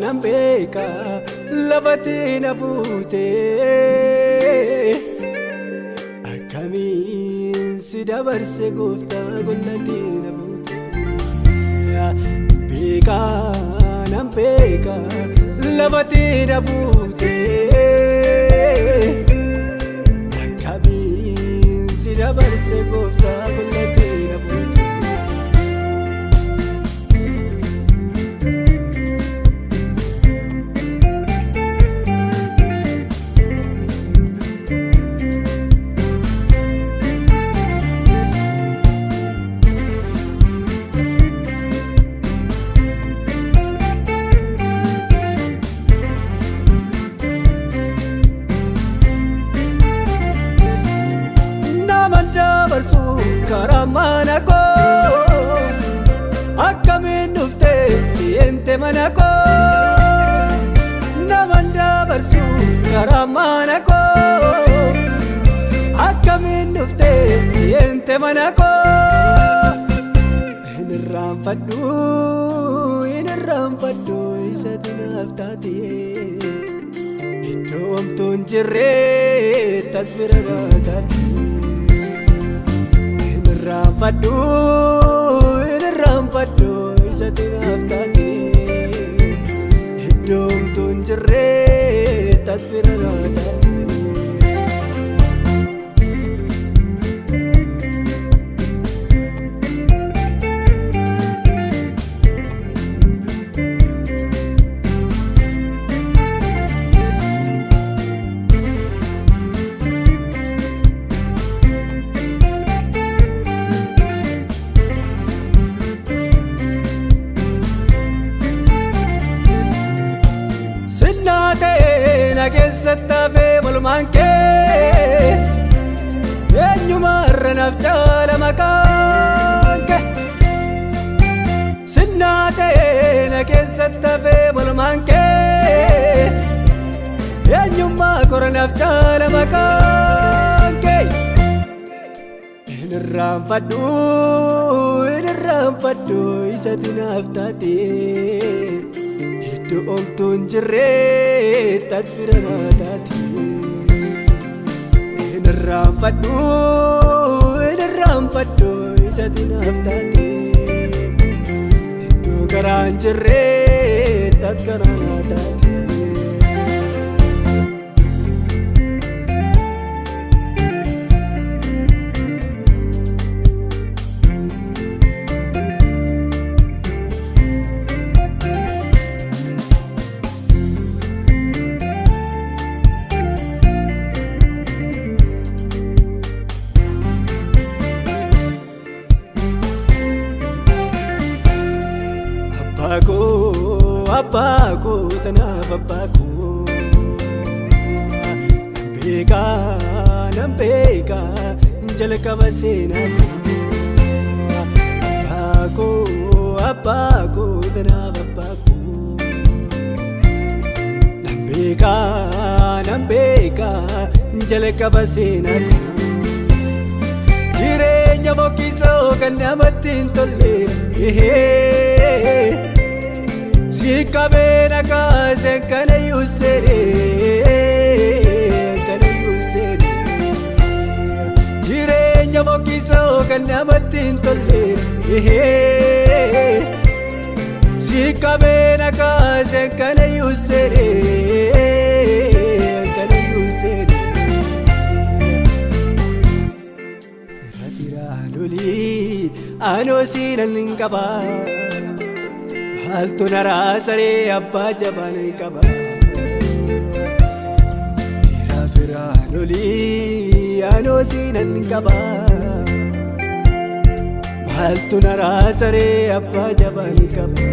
Nan beeka lafatti na buute akkamiin si dabarse gooftaa gollatti na buute. Nan beeka lafatti na buute akkamiin si dabarse gooftaa gollatti na buute. Karamana ko akkamiin dhufte si'ente mana ko naman dabarsu karamana ko akkamiin dhufte si'ente mana ko inirraanfadhu isatti naaf taate iddoo hamtuun jirre tasbira baataati. Inirraanfadhu isatti naaf taate iddoo hamtuun jirre tasbira baataati. Keessatti hafee walumaan kee eenyumarra naaf caala maqaan kee sinnaa ta'ee na keessatti hafee walumaan kee eenyummaa kora naaf caala maqaan kee. Inirraanfadhu isatti naaf taate iddoo hamtuun jirre tasbira baataati. Inirraanfadhu isatti naaf taate iddoo garaan jirre tasbira baataati. Abbaa koo tanaaf abbaa koo nan beeka jalqaba seenaa koo. Abbaa koo tanaaf abbaa koo nan beeka jalqaba seenaa koo. Jireenya bokkisoo kan namatti hin tolle si qabee kaaseen kana yuuseedhe jireenya bokkisoo kan namatti hin tolle si qabee kaaseen kana yuuseedhe. Firaalolii anoo siinan hin qabaa Altu nara saree abbaa jabaan qaba. Fira Lolii anoo siinan qaba maaltu na raasaree abbaa jabaan qaba.